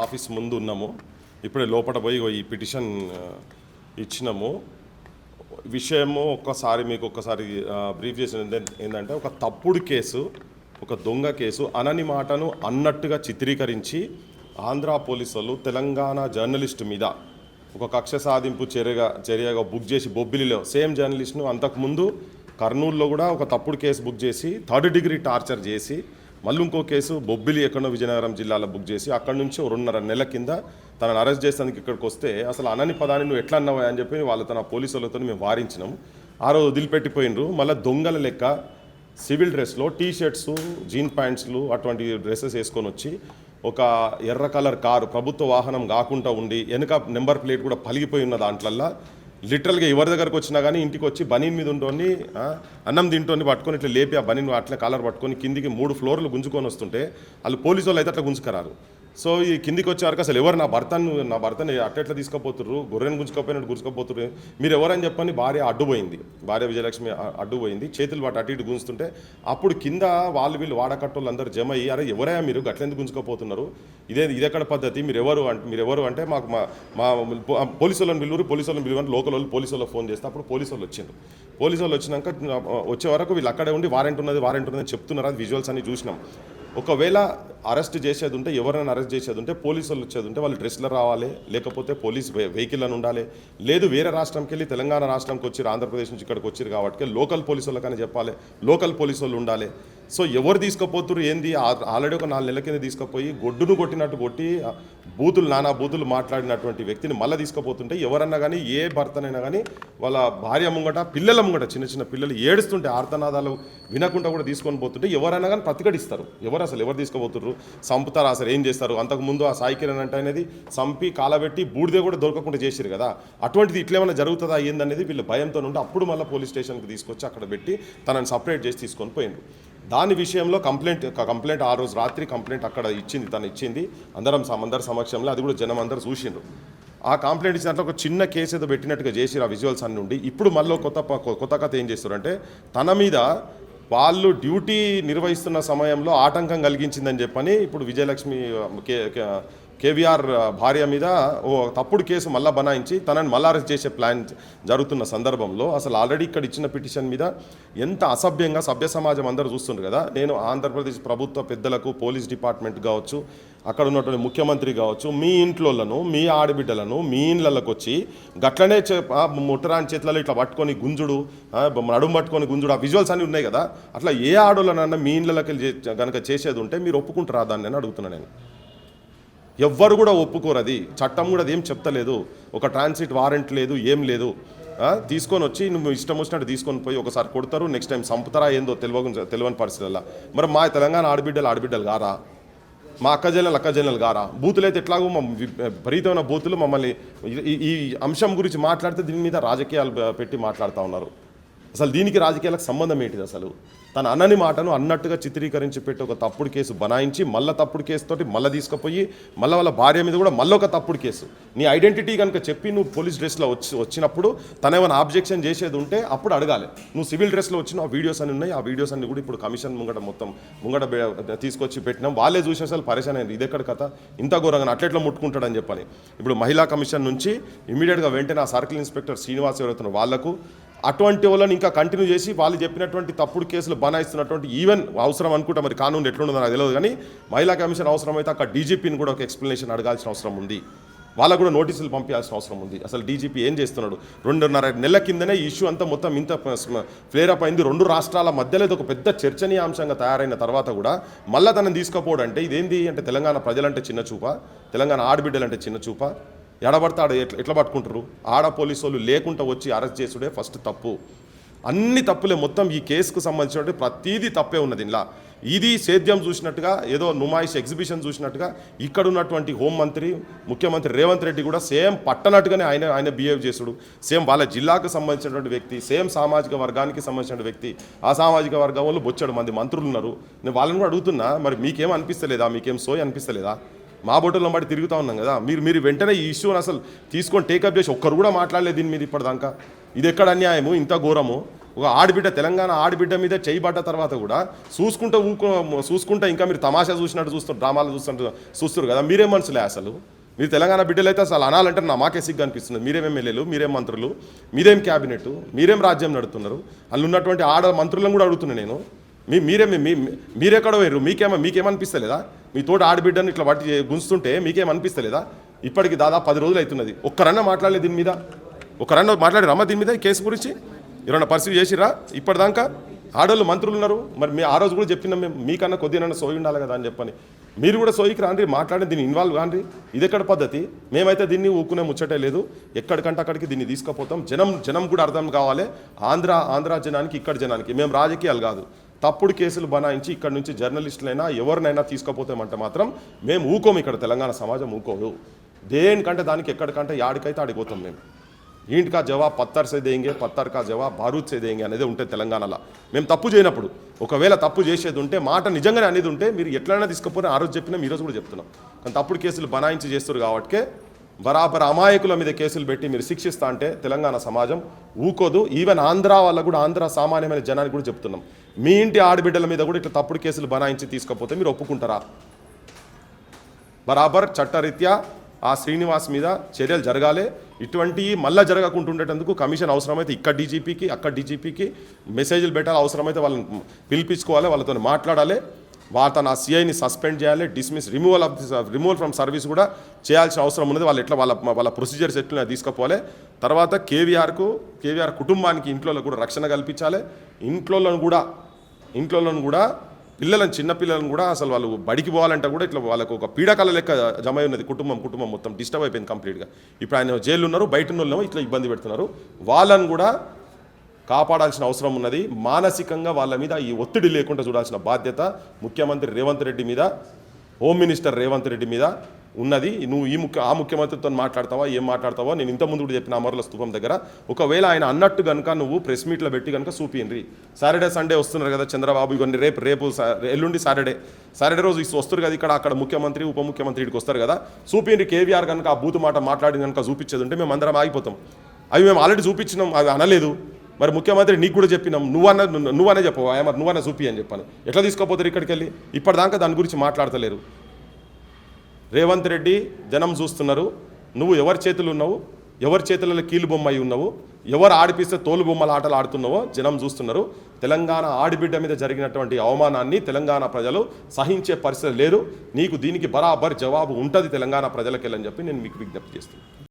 Office ముందు ఉన్నాము. ఇప్పుడే లోపల పోయి ఈ పిటిషన్ ఇచ్చినాము. విషయము ఒక్కసారి మీకు బ్రీఫ్ చేసిన ఏంటంటే, ఒక తప్పుడు కేసు, ఒక దొంగ కేసు అనని మాటను అన్నట్టుగా చిత్రీకరించి ఆంధ్ర పోలీసులు తెలంగాణ జర్నలిస్టు మీద ఒక కక్ష సాధింపు చర్యగా బుక్ చేసి బొబ్బిలిలో సేమ్ జర్నలిస్ట్ను అంతకుముందు కర్నూలులో కూడా ఒక తప్పుడు కేసు బుక్ చేసి 3rd డిగ్రీ టార్చర్ చేసి మళ్ళీ ఇంకో కేసు బొబ్బిలి ఎక్కడో విజయనగరం జిల్లాలో బుక్ చేసి అక్కడి నుంచి 2.5 నెలల కింద తనను అరెస్ట్ చేసేందుకు ఇక్కడికి వస్తే అసలు అనని పదాన్ని నువ్వు ఎట్లా అన్నావా అని చెప్పి తన పోలీసులతో మేము వారించినాం. ఆ రోజు వదిలిపెట్టిపోయినరు. మళ్ళీ దొంగల లెక్క సివిల్ డ్రెస్లో టీ-షర్ట్స్, జీన్ ప్యాంట్స్లు అటువంటి డ్రెస్సెస్ వేసుకొని వచ్చి ఒక ఎర్ర కలర్ కారు ప్రభుత్వ వాహనం కాకుండా ఉండి వెనుక నెంబర్ ప్లేట్ కూడా పలిగిపోయి ఉన్న దాంట్లల్లో లిటరల్గా ఎవరి దగ్గరకు వచ్చినా కానీ ఇంటికి వచ్చి బనీన్ మీద ఉంటోని అన్నం తింటోని పట్టుకొని ఇట్లా లేపి ఆ బనీన్ అట్లా కాలర్ పట్టుకొని కిందికి 3 ఫ్లోర్లు గుంజుకొని వస్తుంటే వాళ్ళు పోలీసు వాళ్ళు అయితే అట్లా గుంజుకరారు. సో ఈ కిందికి వచ్చేవరకు అసలు ఎవరు నా భర్తని అట్లా తీసుకుపోతుర్రు, గొర్రెని గుంజుకపోయినట్టు గుంజుకపోతుర్రు, మీరు ఎవరని చెప్పని భార్య విజయలక్ష్మి అడ్డుపోయింది. చేతులు వాటి అటు ఇటు గుంజుతుంటే అప్పుడు కింద వీళ్ళు వాడకట్టోళ్ళు అందరూ జమ అయ్యి, అరే ఎవరైనా మీరు గట్లెందుకు గుంజుకపోతున్నారు, ఇదెక్కడ పద్ధతి, మీరు ఎవరు అంటే మాకు మా పోలీసు వాళ్ళని పిలువని లోకల్ వాళ్ళు పోలీసు వాళ్ళకి ఫోన్ చేస్తే అప్పుడు పోలీసు వాళ్ళు వచ్చిండ్రు. పోలీసు వాళ్ళు వచ్చినాక వచ్చే వరకు వీళ్ళు అక్కడే ఉండి వారెంట్ ఉన్నది చెప్తున్నారు. అది విజువల్స్ అన్ని చూసినాం. ఒకవేళ అరెస్ట్ చేసేది ఉంటే, ఎవరైనా అరెస్ట్ చేసేది ఉంటే పోలీసు వాళ్ళు వచ్చేది ఉంటే వాళ్ళు డ్రెస్లో రావాలి, లేకపోతే పోలీస్ వెహికల్ అని ఉండాలి, లేదు వేరే రాష్ట్రంకి వెళ్ళి తెలంగాణ రాష్ట్రంకి వచ్చి ఆంధ్రప్రదేశ్ నుంచి ఇక్కడికి వచ్చారు కాబట్టి లోకల్ పోలీసు వాళ్ళకని చెప్పాలి, లోకల్ పోలీసు వాళ్ళు ఉండాలి. సో ఎవరు తీసుకుపోతున్నారు ఏంది, ఆల్రెడీ ఒక 4 నెలల కింద తీసుకుపోయి గొడ్డును కొట్టినట్టు కొట్టి నానా బూతులు మాట్లాడినటువంటి వ్యక్తిని మళ్ళీ తీసుకుపోతుంటే ఎవరన్నా కానీ ఏ భర్తనైనా కానీ వాళ్ళ భార్య ముంగట పిల్లల ముంగట చిన్న పిల్లలు ఏడుస్తుంటే ఆర్తనాదాలు వినకుండా కూడా తీసుకొని పోతుంటే ఎవరైనా కానీ ప్రతిఘటిస్తారు. ఎవరు తీసుకుపోతున్నారు, చంపుతారు, అసలు ఏం చేస్తారు. అంతకుముందు ఆ సాయి కిరణ్ అంటే అనేది చంపి కాలబెట్టి బూడిదే కూడా దొరకకుండా చేశారు కదా, అటువంటిది ఇట్లేమైనా జరుగుతుందా ఏందనేది వీళ్ళు భయంతో ఉంటే అప్పుడు మళ్ళీ పోలీస్ స్టేషన్కి తీసుకొచ్చి అక్కడ పెట్టి తనని సపరేట్ చేసి తీసుకొని పోయిండు. దాని విషయంలో కంప్లైంట్ ఆ రోజు రాత్రి కంప్లైంట్ అక్కడ ఇచ్చింది అందరి సమక్షంలో, అది కూడా జనం అందరూ చూసిండ్రు. ఆ కంప్లైంట్ ఇచ్చినట్లు ఒక చిన్న కేసు ఏదో పెట్టినట్టుగా చేసి ఆ విజువల్స్ అన్ని ఉండి ఇప్పుడు మళ్ళీ కొత్త కథ ఏం చేస్తారంటే, తన మీద వాళ్ళు డ్యూటీ నిర్వహిస్తున్న సమయంలో ఆటంకం కలిగించిందని చెప్పని ఇప్పుడు విజయలక్ష్మి కేవీఆర్ భార్య మీద ఓ తప్పుడు కేసు మళ్ళా బనాయించి తనని మళ్ళా అరెస్ట్ చేసే ప్లాన్ జరుగుతున్న సందర్భంలో అసలు ఆల్రెడీ ఇక్కడ ఇచ్చిన పిటిషన్ మీద ఎంత అసభ్యంగా సభ్య సమాజం అందరూ చూస్తున్నారు కదా. నేను ఆంధ్రప్రదేశ్ ప్రభుత్వ పెద్దలకు, పోలీస్ డిపార్ట్మెంట్ కావచ్చు, అక్కడ ఉన్నటువంటి ముఖ్యమంత్రి కావచ్చు, మీ ఇంట్లోలను, మీ ఆడబిడ్డలను మీ ఇండ్లకి వచ్చి గట్లనే ముట్టరాని చేతులలో ఇట్లా పట్టుకొని గుంజుడు, నడుము పట్టుకొని గుంజుడు, ఆ విజువల్స్ అన్నీ ఉన్నాయి కదా. అట్లా ఏ ఆడోళ్ళనన్నా మీ ఇండ్లకి కనుక చేసేది ఉంటే మీరు ఒప్పుకుంటారా దాన్ని అని అడుగుతున్నాను నేను. ఎవ్వరు కూడా ఒప్పుకోరు. అది చట్టం కూడా అదేం చెప్తలేదు. ఒక ట్రాన్సిట్ వారెంట్ లేదు, ఏం లేదు. తీసుకొని వచ్చి నువ్వు ఇష్టం వచ్చినట్టు తీసుకొని పోయి ఒకసారి కొడతారు, నెక్స్ట్ టైం చంపుతారా ఏందో తెలియని పరిస్థితుల్లో. మరి మా తెలంగాణ ఆడబిడ్డలు గారా, మా అక్కజల్లలు గారా, బూతులు అయితే ఎట్లాగో విపరీతమైన బూతులు మమ్మల్ని ఈ అంశం గురించి మాట్లాడితే దీని మీద రాజకీయాలు పెట్టి మాట్లాడుతూ ఉన్నారు. అసలు దీనికి రాజకీయాలకు సంబంధం ఏంటిది? అసలు తన అన్నని మాటను అన్నట్టుగా చిత్రీకరించి పెట్టి ఒక తప్పుడు కేసు బనాయించి మళ్ళీ తప్పుడు కేసుతోటి మళ్ళీ తీసుకుపోయి మళ్ళీ వాళ్ళ భార్య మీద కూడా మళ్ళీ ఒక తప్పుడు కేసు. నీ ఐడెంటిటీ కనుక చెప్పి నువ్వు పోలీస్ డ్రెస్లో వచ్చినప్పుడు తన ఏమైనా ఆబ్జెక్షన్ చేసేది ఉంటే అప్పుడు అడగాలి. నువ్వు సివిల్ డ్రెస్లో వచ్చిన ఆ వీడియోస్ అన్ని ఉన్నాయి. ఆ వీడియోస్ అన్ని కూడా ఇప్పుడు కమిషన్ ముంగట తీసుకొచ్చి పెట్టినాం. వాళ్ళే చూసి అసలు పరేషాన్ అయింది, ఇదెక్కడ కథ, ఇంత ఘోరంగా అట్లెట్లా ముట్టుకుంటాడని చెప్పని. ఇప్పుడు మహిళా కమిషన్ నుంచి ఇమీడియట్గా వెంటనే ఆ సర్కిల్ ఇన్స్పెక్టర్ శ్రీనివాస్ ఎవరైతున్నారు వాళ్లకు అటువంటి వాళ్ళని ఇంకా కంటిన్యూ చేసి వాళ్ళు చెప్పినటువంటి తప్పుడు కేసులు బనాయిస్తున్నటువంటి ఈవెన్ అవసరం అనుకుంటా, మరి కానూన్ ఎట్లుండదో నాకు తెలియదు, కానీ మహిళా కమిషన్ అవసరమైతే అక్కడ డీజీపీని కూడా ఒక ఎక్స్ప్లెనేషన్ అడగాల్సిన అవసరం ఉంది. వాళ్ళకు కూడా నోటీసులు పంపించాల్సిన అవసరం ఉంది. అసలు డీజీపీ ఏం చేస్తున్నాడు? 2.5 నెలల కిందనే ఈ ఇష్యూ అంతా మొత్తం ఇంత ఫ్లేరప్ అయింది. 2 రాష్ట్రాల మధ్యలో ఇది ఒక పెద్ద చర్చనీయాంశంగా తయారైన తర్వాత కూడా మళ్ళీ తనని తీసుకుపోవడం అంటే ఇదేంది అంటే, తెలంగాణ ప్రజలంటే చిన్న చూపా, తెలంగాణ ఆడబిడ్డలంటే చిన్న చూపా, ఎడబడితే ఆడ ఎట్లా పట్టుకుంటారు? ఆడ పోలీసు వాళ్ళు లేకుండా వచ్చి అరెస్ట్ చేసుడే ఫస్ట్ తప్పు. అన్ని తప్పులే, మొత్తం ఈ కేసుకు సంబంధించినట్టు ప్రతీదీ తప్పే ఉన్నది. ఇలా ఇది సేద్యం చూసినట్టుగా, ఏదో నుమాయిష్ ఎగ్జిబిషన్ చూసినట్టుగా ఇక్కడ ఉన్నటువంటి హోంమంత్రి, ముఖ్యమంత్రి రేవంత్ రెడ్డి కూడా సేమ్ పట్టనట్టుగానే ఆయన బిహేవ్ చేసుడు. సేమ్ వాళ్ళ జిల్లాకు సంబంధించినటువంటి వ్యక్తి, సేమ్ సామాజిక వర్గానికి సంబంధించిన వ్యక్తి. ఆ సామాజిక వర్గం వాళ్ళు బొచ్చాడు మంది మంత్రులు ఉన్నారు. నేను వాళ్ళని కూడా అడుగుతున్నా, మరి మీకేం అనిపిస్తలేదా, మీకేం సోయి అనిపిస్తలేదా? మా బొట్టలో బట్టి తిరుగుతూ ఉన్నాం కదా. మీరు వెంటనే ఈ ఇష్యూని అసలు తీసుకొని టేకప్ చేసి ఒక్కరు కూడా మాట్లాడలేదు దీని మీద ఇప్పటిదాకా. ఇది ఎక్కడ అన్యాయము, ఇంత ఘోరము. ఒక ఆడబిడ్డ తెలంగాణ ఆడబిడ్డ మీద చేయబడ్డ తర్వాత కూడా చూసుకుంటా ఇంకా మీరు తమాషా చూసినట్టు చూస్తారు, డ్రామాలు చూస్తారు కదా. మీరేం మనుషులే అసలు? మీరు తెలంగాణ బిడ్డలు అయితే అసలు అనాలంటే నా మాకే సిగ్గు అనిపిస్తుంది. మీరేం ఎమ్మెల్యేలు, మీరేం మంత్రులు, మీరేం క్యాబినెట్, మీరేం రాజ్యం నడుపుతున్నారు? అందులో ఉన్నటువంటి మంత్రులను కూడా అడుగుతున్నాను నేను. మీరెక్కడ పోయారు? మీకేమనిపిస్తలేదా? మీ తోటి ఆడబిడ్డను ఇట్లా వాటి గుంచుతుంటే మీకేమనిపిస్తలేదా? ఇప్పటికి దాదాపు 10 రోజులు అవుతున్నది. ఒక్కరన్నా మాట్లాడలేదు దీని మీద? ఒక్కరన్నా మాట్లాడారమ్మా దీని మీద? ఈ కేసు గురించి ఎవరన్నా పరిస్థితి చేసిరా ఇప్పటిదాకా? ఆడోళ్ళు మంత్రులు ఉన్నారు. మరి ఆ రోజు కూడా చెప్పినాం మేము, మీకన్నా కొద్దిగా సోయి ఉండాలి కదా అని చెప్పని. మీరు కూడా సోయికి రాండి, మాట్లాడి దీన్ని ఇన్వాల్వ్ కాండి. ఇది ఎక్కడ పద్ధతి? మేమైతే దీన్ని ఊక్కునే ముచ్చటే లేదు. ఎక్కడికంటే అక్కడికి దీన్ని తీసుకుపోతాం. జనం కూడా అర్థం కావాలి. ఆంధ్ర జనానికి, ఇక్కడ జనానికి. మేము రాజకీయాలు కాదు, తప్పుడు కేసులు బనాయించి ఇక్కడ నుంచి జర్నలిస్టులైనా ఎవరినైనా తీసుకుపోతామంటే మాత్రం మేము ఊకోము. ఇక్కడ తెలంగాణ సమాజం ఊకోదు. దేనికంటే దానికి ఎక్కడికంటే యాడికైతే ఆడిపోతాం మేము. ఈంట్ కా జవాబ్ పత్తర్ సే దేంగే, పత్తర్ కా జవాబ్ బారూద్ సే దేంగే అనేది ఉంటుంది తెలంగాణలో. మేము తప్పు చేయనప్పుడు, ఒకవేళ తప్పు చేసేది ఉంటే, మాట నిజంగానే అనేది ఉంటే మీరు ఎట్లయినా తీసుకుపోయినా ఆ రోజు చెప్పినాం, ఈరోజు కూడా చెప్తున్నాం. కానీ తప్పుడు కేసులు బనాయించి చేస్తారు కాబట్టి బరాబర్ అమాయకుల మీద కేసులు పెట్టి మీరు శిక్షిస్తా అంటే తెలంగాణ సమాజం ఊకోదు. ఈవెన్ ఆంధ్ర వాళ్ళకు కూడా, ఆంధ్ర సామాన్యమైన జనానికి కూడా చెప్తున్నాం, మీ ఇంటి ఆడబిడ్డల మీద కూడా ఇట్లా తప్పుడు కేసులు బనాయించి తీసుకపోతే మీరు ఒప్పుకుంటారా? బరాబర్ చట్టరీత్యా ఆ శ్రీనివాస్ మీద చర్యలు జరగాలి. ఇటువంటి మళ్ళీ జరగకుండా ఉండేటందుకు కమిషన్ అవసరమైతే ఇక్కడ డీజీపీకి, అక్కడ డీజీపీకి మెసేజ్లు పెట్టాలి. అవసరమైతే వాళ్ళని పిలిపించుకోవాలి, వాళ్ళతో మాట్లాడాలి. తన సిఐని సస్పెండ్ చేయాలి, రిమూవల్ ఫ్రమ్ సర్వీస్ కూడా చేయాల్సిన అవసరం ఉన్నది. వాళ్ళు ఎట్లా వాళ్ళ ప్రొసీజర్స్ ఎట్లా తీసుకుపోవాలి. తర్వాత కేవీఆర్ కుటుంబానికి ఇంట్లో కూడా రక్షణ కల్పించాలి. ఇంట్లోలను కూడా చిన్నపిల్లలను కూడా అసలు వాళ్ళు బడికి పోవాలంటే కూడా ఇట్లా వాళ్ళకు ఒక పీడకల లెక్క జమ ఉన్నది. కుటుంబం మొత్తం డిస్టర్బ్ అయిపోయింది కంప్లీట్గా. ఇప్పుడు ఆయన జైలు ఉన్నారు, బయట ఉన్నోళ్ళేమో ఇట్లా ఇబ్బంది పెడుతున్నారు. వాళ్ళని కూడా కాపాడాల్సిన అవసరం ఉన్నది. మానసికంగా వాళ్ళ మీద ఈ ఒత్తిడి లేకుండా చూడాల్సిన బాధ్యత ముఖ్యమంత్రి రేవంత్ రెడ్డి మీద, హోమ్ మినిస్టర్ రేవంత్ రెడ్డి మీద ఉన్నది. నువ్వు ఆ ముఖ్యమంత్రితో మాట్లాడతావా, ఏం మాట్లాడతావో నేను ఇంతకుముందు కూడా చెప్పిన అమరుల స్తూపం దగ్గర. ఒకవేళ ఆయన అన్నట్టు కనుక నువ్వు ప్రెస్ మీట్లో పెట్టి కనుక చూపియండి. సాటర్డే సండే వస్తున్నారు కదా చంద్రబాబు, ఇవన్నీ రేపు ఎల్లుండి సాటర్డే రోజు వస్తారు కదా ఇక్కడ, అక్కడ ముఖ్యమంత్రి ఉప ముఖ్యమంత్రి ఇక్కడికి వస్తారు కదా, చూపియండి. కేవీఆర్ కనుక ఆ బూతు మాట మాట్లాడి కనుక చూపించేది ఉంటే మేము అందరం ఆగిపోతాం. అవి మేము ఆల్రెడీ చూపించినాం, అవి అనలేదు. మరి ముఖ్యమంత్రి నీకు కూడా చెప్పినాం, నువ్వనే చెప్పవు, మరి నువ్వనే చూపి అని చెప్పాను. ఎట్లా తీసుకోపోతారు ఇక్కడికి వెళ్ళి? ఇప్పటిదాకా దాని గురించి మాట్లాడతలేరు. రేవంత్ రెడ్డి జనం చూస్తున్నారు. నువ్వు ఎవరి చేతులు ఉన్నావు, ఎవరి చేతులలో కీలు బొమ్మ అయి ఉన్నావు, ఎవరు ఆడిపిస్తే తోలు బొమ్మల ఆటలు ఆడుతున్నావో జనం చూస్తున్నారు. తెలంగాణ ఆడిబిడ్డ మీద జరిగినటువంటి అవమానాన్ని తెలంగాణ ప్రజలు సహించే పరిస్థితి లేదు. నీకు దీనికి బరాబర్ జవాబు ఉంటుంది తెలంగాణ ప్రజలకెళ్ళని చెప్పి నేను మీకు విజ్ఞప్తి చేస్తున్నాను.